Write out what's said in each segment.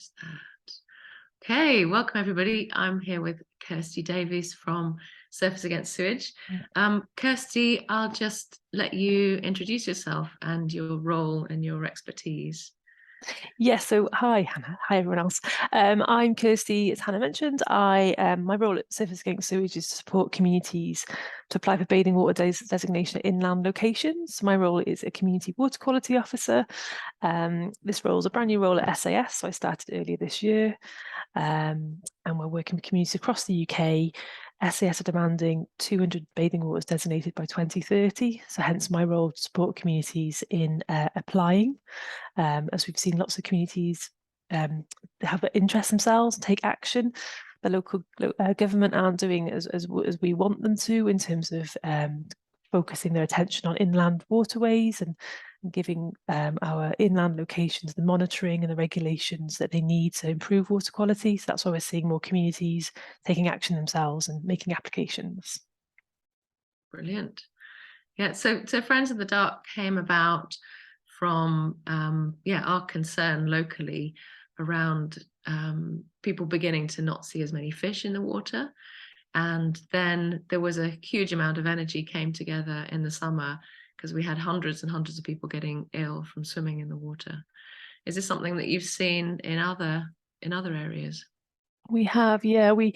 Minimize that. Okay, welcome everybody. I'm here with Kirsty Davies from Surfers Against Sewage. Kirsty, I'll just let you introduce yourself and your role and your expertise. Yes, so hi Hannah, hi everyone else. I'm Kirsty, as Hannah mentioned. My role at Surfers Against Sewage is to support communities to apply for bathing water designation at inland locations. My role is a community water quality officer. This role is a brand new role at SAS, so I started earlier this year. And we're working with communities across the UK. SAS are demanding 200 bathing waters designated by 2030, so hence my role to support communities in applying. As we've seen lots of communities have interest themselves and take action. The local government aren't doing as we want them to in terms of focusing their attention on inland waterways and giving our inland locations the monitoring and the regulations that they need to improve water quality. So that's why we're seeing more communities taking action themselves and making applications. Brilliant. Yeah, so Friends of the Dark came about from our concern locally around people beginning to not see as many fish in the water. And then there was a huge amount of energy came together in the summer because we had hundreds and hundreds of people getting ill from swimming in the water. Is this something that you've seen in other areas? We have, yeah. We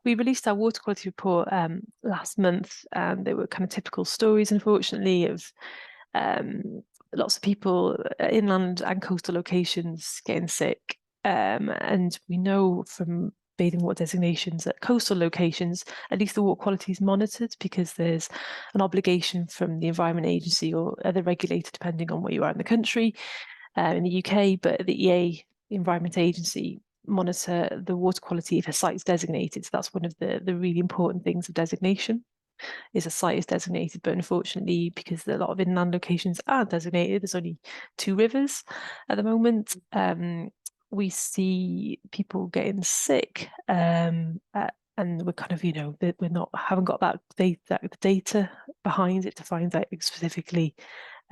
released our water quality report last month, and they were kind of typical stories, unfortunately, of lots of people inland and coastal locations getting sick. And we know from bathing water designations at coastal locations, at least the water quality is monitored because there's an obligation from the Environment Agency or other regulator, depending on where you are in the country, in the UK, but the EA, the Environment Agency, monitor the water quality if a site is designated. So that's one of the really important things of designation, is a site is designated. But unfortunately, because a lot of inland locations are designated, there's only 2 rivers at the moment. We see people getting sick, and we're kind of, haven't got that data behind it to find out specifically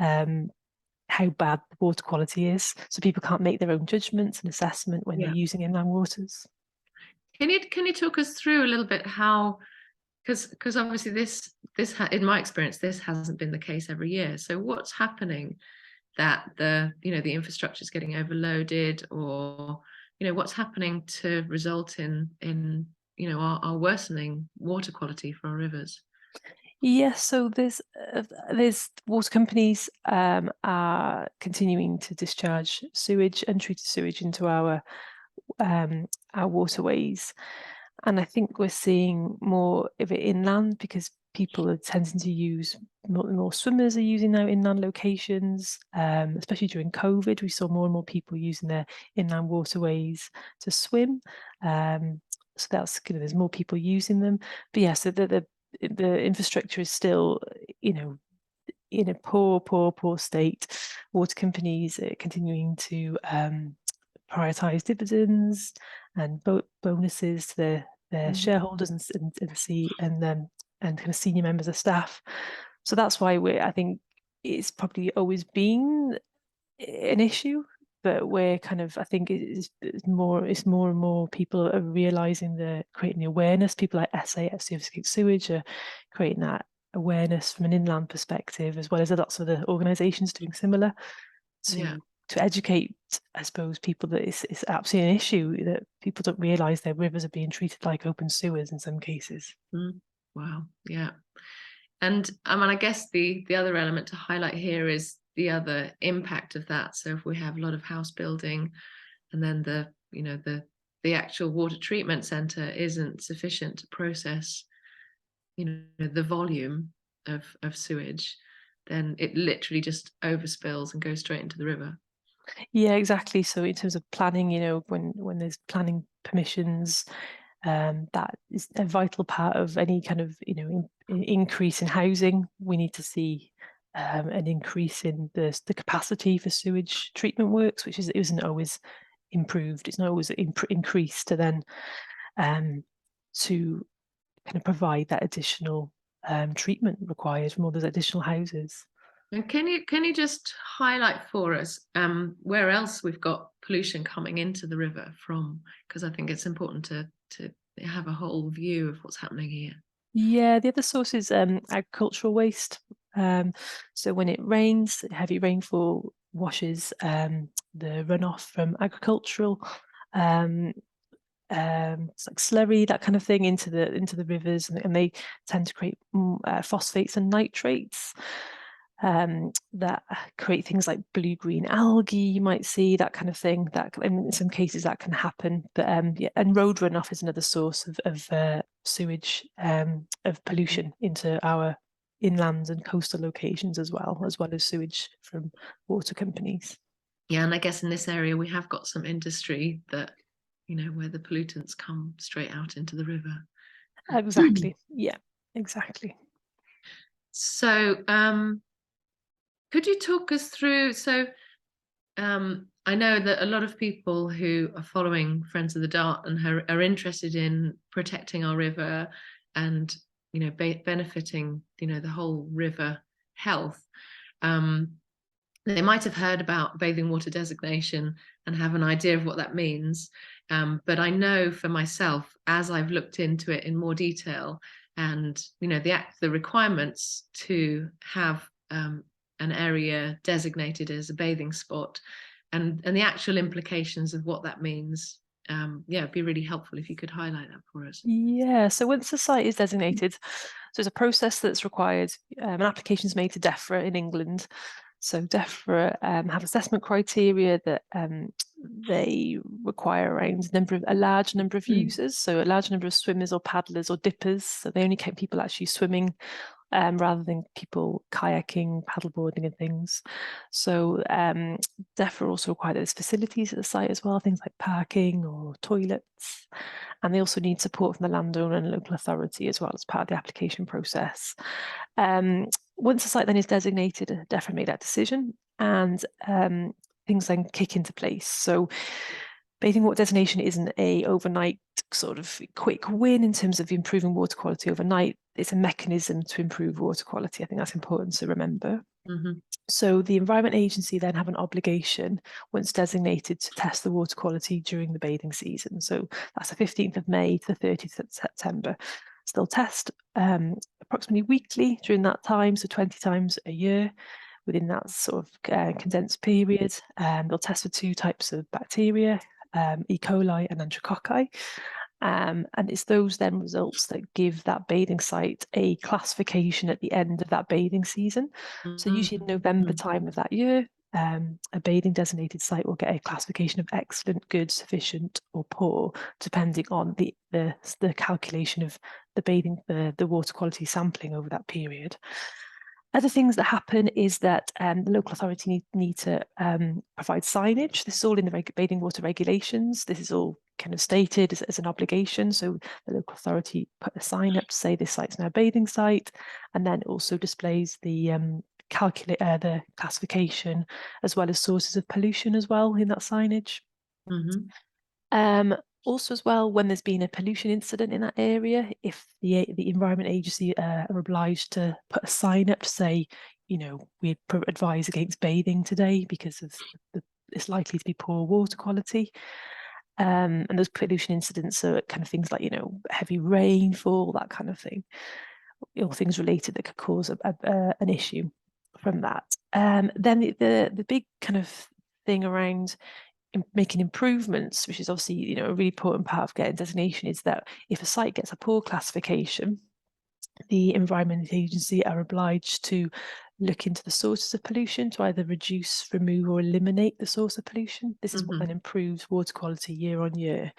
how bad the water quality is, so people can't make their own judgments and assessment when they're using inland waters. Can you talk us through a little bit how, because obviously this in my experience this hasn't been the case every year. So what's happening that the infrastructure is getting overloaded, or what's happening to result in our worsening water quality for our rivers? Yes, so there's water companies are continuing to discharge sewage, untreated sewage, into our waterways, and I think we're seeing more of it inland because people are tending to use more swimmers are using their inland locations. Especially during COVID, we saw more and more people using their inland waterways to swim. So that's good. There's more people using them, but yeah, so the infrastructure is still, in a poor state. Water companies are continuing to prioritise dividends and bonuses to their shareholders and kind of senior members of staff. So that's why I think it's probably always been an issue, but we're kind of, I think it's more and more people are realising, creating the awareness. People like SAS, Surfers Against Sewage, are creating that awareness from an inland perspective, as well as lots of the organisations doing similar to educate, I suppose, people that it's absolutely an issue, that people don't realise their rivers are being treated like open sewers in some cases. Wow, yeah. And I guess the other element to highlight here is the other impact of that. So if we have a lot of house building, and then the actual water treatment centre isn't sufficient to process the volume of sewage, then it literally just overspills and goes straight into the river. Yeah, exactly. So in terms of planning, when there's planning permissions, that is a vital part of any kind of increase in housing. We need to see an increase in the capacity for sewage treatment works, which isn't always improved. It's not always increased to then to kind of provide that additional treatment required from all those additional houses. And can you just highlight for us where else we've got pollution coming into the river from? Because I think it's important to have a whole view of what's happening here. Yeah, the other source is agricultural waste. So when it rains, heavy rainfall washes the runoff from agricultural, it's like slurry, that kind of thing, into the rivers, and they tend to create phosphates and nitrates that create things like blue-green algae. You might see that kind of thing. That in some cases that can happen. But yeah, and road runoff is another source of sewage of pollution into our inland and coastal locations as well as sewage from water companies. Yeah, and I guess in this area we have got some industry that, where the pollutants come straight out into the river. Exactly. Yeah, exactly. So, could you talk us through? So, I know that a lot of people who are following Friends of the Dart and are interested in protecting our river and benefiting the whole river health. They might have heard about bathing water designation and have an idea of what that means. But I know for myself, as I've looked into it in more detail, and the requirements to have an area designated as a bathing spot, and the actual implications of what that means. It'd be really helpful if you could highlight that for us. Yeah, so once the site is designated, so there's a process that's required. An application is made to DEFRA in England. So DEFRA have assessment criteria that they require around a large number of users, so a large number of swimmers or paddlers or dippers. So they only count people actually swimming rather than people kayaking, paddleboarding and things. So DEFRA also require there's facilities at the site as well, things like parking or toilets. And they also need support from the landowner and local authority as well as part of the application process. Once the site then is designated, DEFRA made that decision, and things then kick into place. So bathing water designation isn't a overnight sort of quick win in terms of improving water quality overnight. It's a mechanism to improve water quality. I think that's important to remember. Mm-hmm. So the Environment Agency then have an obligation, once designated, to test the water quality during the bathing season. So that's the 15th of May to the 30th of September. So they'll test approximately weekly during that time, so 20 times a year within that sort of condensed period. They'll test for 2 types of bacteria, E. coli and enterococci. And it's those then results that give that bathing site a classification at the end of that bathing season. So usually in November time of that year, a bathing designated site will get a classification of excellent, good, sufficient, or poor, depending on the calculation of the water quality sampling over that period. Other things that happen is that the local authority need to provide signage. This is all in the bathing water regulations. This is all kind of stated as an obligation. So the local authority put a sign up to say this site's now a bathing site, and then also displays the classification as well as sources of pollution as well in that signage. Also as well, when there's been a pollution incident in that area, if the Environment Agency are obliged to put a sign up to say, we advise against bathing today because of it's likely to be poor water quality. And those pollution incidents are kind of things like, heavy rainfall, that kind of thing, or things related that could cause an issue from that. Then the big kind of thing around making improvements, which is obviously a really important part of getting designation, is that if a site gets a poor classification, the Environment Agency are obliged to look into the sources of pollution to either reduce, remove, or eliminate the source of pollution. This is what then improves water quality year on year.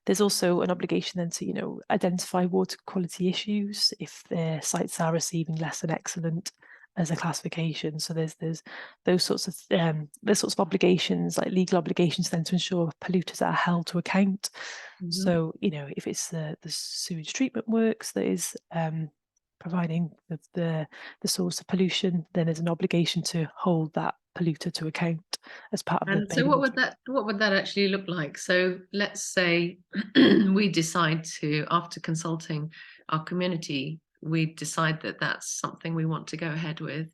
There's also an obligation then to identify water quality issues if their sites are receiving less than excellent as a classification. So there's those sorts of obligations, like legal obligations, then to ensure polluters are held to account. So if it's the sewage treatment works that is providing the source of pollution, then there's an obligation to hold that polluter to account as part of the. So what would that actually look like? So let's say we decide to, after consulting our community, we decide that that's something we want to go ahead with.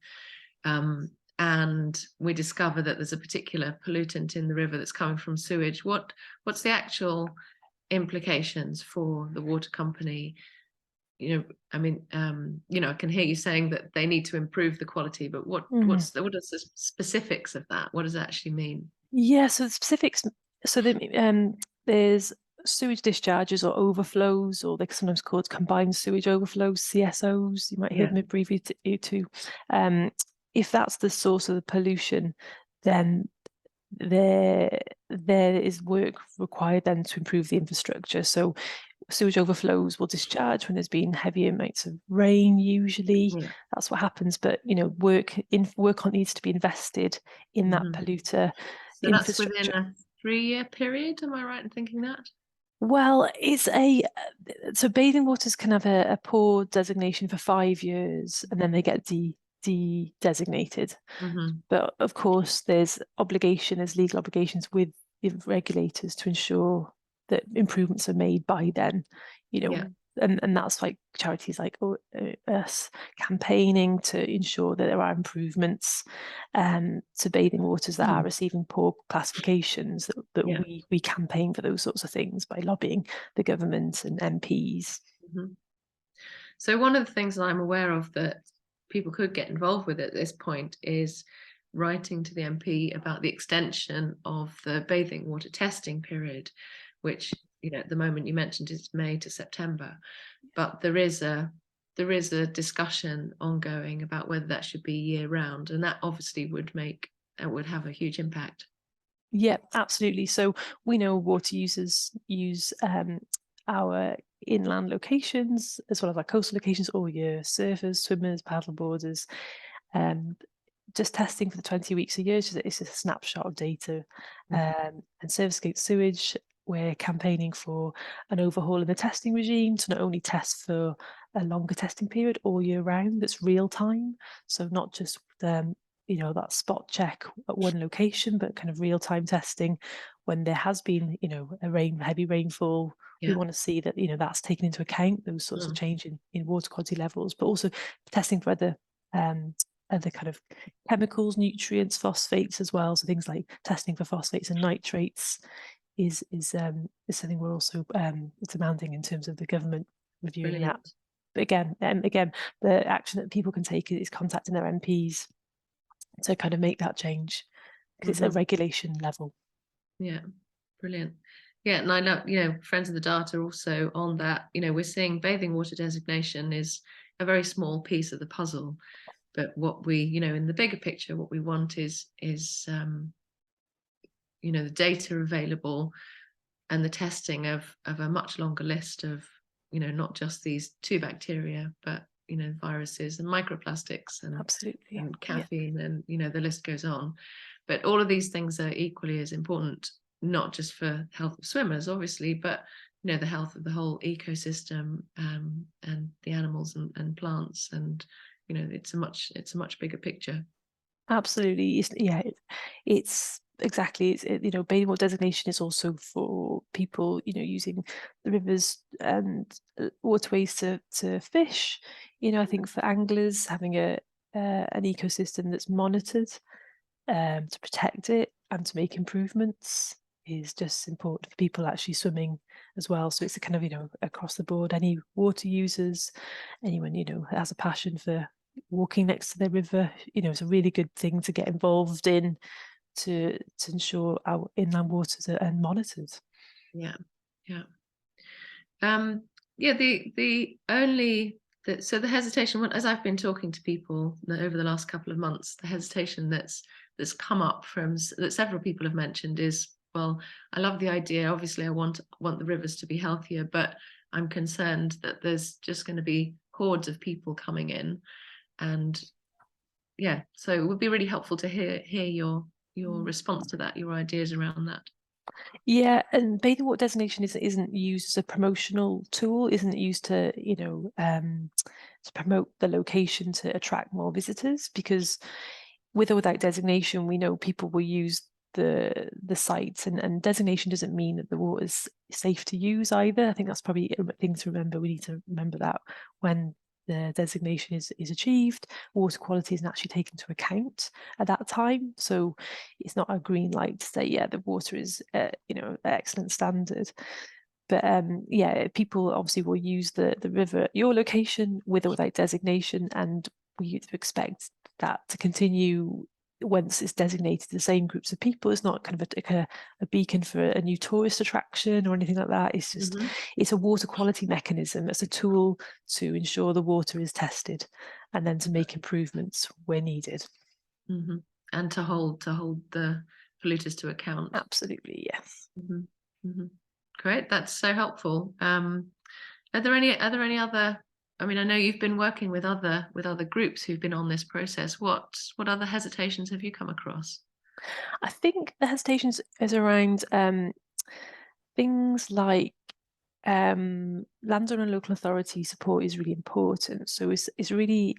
and we discover that there's a particular pollutant in the river that's coming from sewage, what's the actual implications for the water company? I mean, I can hear you saying that they need to improve the quality, but what is the specifics of that? What does it actually mean? Yeah, so the specifics, so there's sewage discharges or overflows, or they're sometimes called combined sewage overflows, CSOs. You might hear them abbreviated to. If that's the source of the pollution, then there is work required then to improve the infrastructure. So sewage overflows will discharge when there's been heavy amounts of rain. Usually, that's what happens. But work needs to be invested in that polluter So that's within infrastructure. a 3-year period. Am I right in thinking that? Well, so bathing waters can have a poor designation for 5 years, and then they get de-designated. But of course, there's legal obligations with the regulators to ensure that improvements are made by then. And that's like charities like us campaigning to ensure that there are improvements to bathing waters that are receiving poor classifications, that we campaign for those sorts of things by lobbying the government and MPs. So one of the things that I'm aware of that people could get involved with at this point is writing to the MP about the extension of the bathing water testing period, which at the moment you mentioned is May to September, but there is a discussion ongoing about whether that should be year round, and that obviously would have a huge impact. Yeah, absolutely. So we know water users use our inland locations as well as our coastal locations all year. Surfers, swimmers, paddleboarders, just testing for the 20 weeks a year. It's just a snapshot of data. And Surface Sewage, we're campaigning for an overhaul in the testing regime to not only test for a longer testing period all year round, that's real time. So not just that spot check at one location, but kind of real time testing when there has been heavy rainfall. We want to see that that's taken into account, those sorts of change in water quality levels, but also testing for other kind of chemicals, nutrients, phosphates as well. So things like testing for phosphates and nitrates is something we're also demanding in terms of the government reviewing that. But again, the action that people can take is contacting their MPs to kind of make that change, because it's a regulation level. Yeah, brilliant. Yeah, and I know, Friends of the Dart are also on that. We're seeing bathing water designation is a very small piece of the puzzle, but what we, in the bigger picture, what we want is the data available and the testing of a much longer list of, not just these 2 bacteria, but viruses and microplastics and absolutely and caffeine and the list goes on. But all of these things are equally as important, not just for health of swimmers, obviously, but the health of the whole ecosystem, and the animals and plants, and it's a much bigger picture. Absolutely. It's exactly, bathing water designation is also for people using the rivers and waterways to fish. I think for anglers, having an ecosystem that's monitored to protect it and to make improvements is just important for people actually swimming as well. So it's a kind of across the board, any water users, anyone that has a passion for walking next to the river, it's a really good thing to get involved in to ensure our inland waters are monitored. So the hesitation, as I've been talking to people over the last couple of months, the hesitation that's come up that several people have mentioned is, well, I love the idea, obviously I want the rivers to be healthier, but I'm concerned that there's just going to be hordes of people coming in. And so it would be really helpful to hear your response to that, your ideas around that. Yeah, and bathing water designation isn't used as a promotional tool, isn't used to to promote the location to attract more visitors, because with or without designation, we know people will use the sites, and designation doesn't mean that the water is safe to use either. I think that's probably a thing to remember. We need to remember that when the designation is achieved, water quality is actually taken into account at that time. So it's not a green light to say, yeah, the water is, excellent standard. But yeah, people obviously will use the river at your location with or without designation, and we expect that to continue once it's designated the same groups of people. It's not kind of a beacon for a new tourist attraction or anything like that. It's just, it's a water quality mechanism. It's a tool to ensure the water is tested and then to make improvements where needed. And to hold the polluters to account. Absolutely, yes. Great, that's so helpful. Are there any other, I mean, I know you've been working with other groups who've been on this process. What other hesitations have you come across? I think the hesitations is around things like landowner and local authority support is really important. So it's really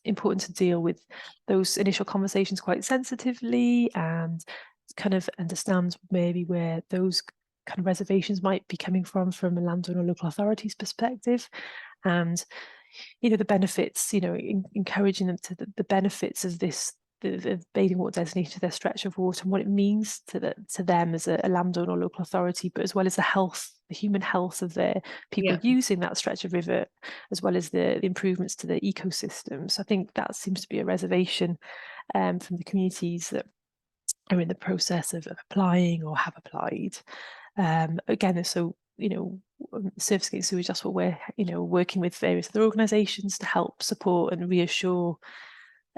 important to deal with those initial conversations quite sensitively and kind of understand maybe where those kind of reservations might be coming from a landowner or local authority's perspective, and the benefits, encouraging them to the benefits of this, the bathing water designation to their stretch of water and what it means to them as a landowner or local authority, but as well as the human health of their people using that stretch of river, as well as the improvements to the ecosystem. So I think that seems to be a reservation from the communities that are in the process of applying or have applied. Again, so Surfers Against Sewage, that's what we're working with various other organisations to help support and reassure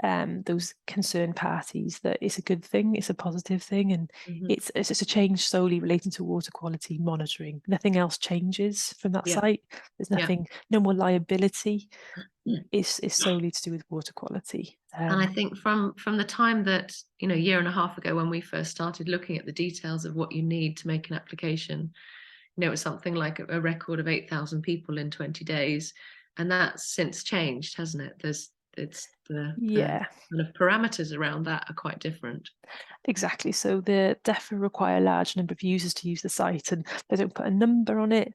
those concerned parties that it's a good thing, it's a positive thing, and it's just a change solely relating to water quality monitoring. Nothing else changes from that site. There's nothing, no more liability. It's solely to do with water quality. And I think from the time that, a year and a half ago when we first started looking at the details of what you need to make an application, it was something like a record of 8,000 people in 20 days. And that's since changed, hasn't it? The kind of parameters around that are quite different. Exactly. So they definitely require a large number of users to use the site, and they don't put a number on it.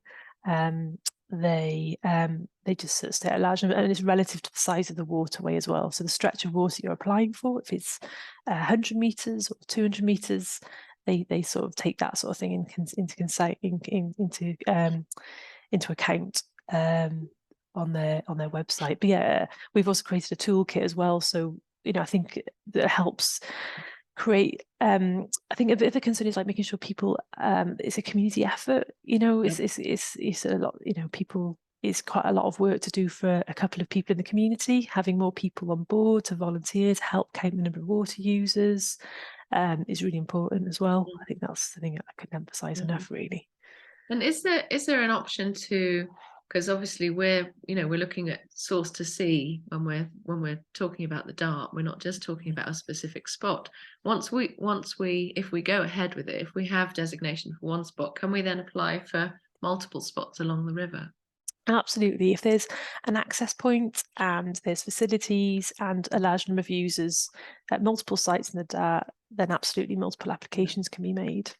They just sort of state a large number, and it's relative to the size of the waterway as well. So the stretch of water you're applying for, if it's 100 meters or 200 meters, they sort of take that sort of thing into account on their website. But yeah, we've also created a toolkit as well. So I think that helps create. I think if the concern is like making sure people, it's a community effort. It's a lot. People. It's quite a lot of work to do for a couple of people in the community. Having more people on board to volunteer to help count the number of water users is really important as well. I think that's the thing I couldn't emphasize enough, really. And is there an option to, because obviously we're looking at source to sea when we're talking about the Dart, we're not just talking about a specific spot. Once we if we go ahead with it, if we have designation for one spot, can we then apply for multiple spots along the river? Absolutely. If there's an access point and there's facilities and a large number of users at multiple sites in the Dart, then absolutely multiple applications can be made.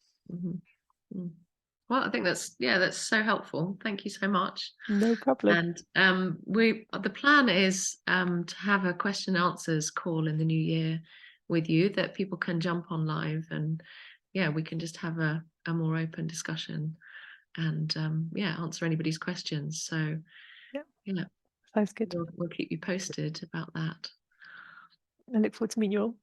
Well, I think that's so helpful. Thank you so much. No problem. And the plan is to have a question and answers call in the new year with you that people can jump on live, and we can just have a more open discussion and answer anybody's questions. So sounds good. We'll keep you posted about that. I look forward to meeting you all.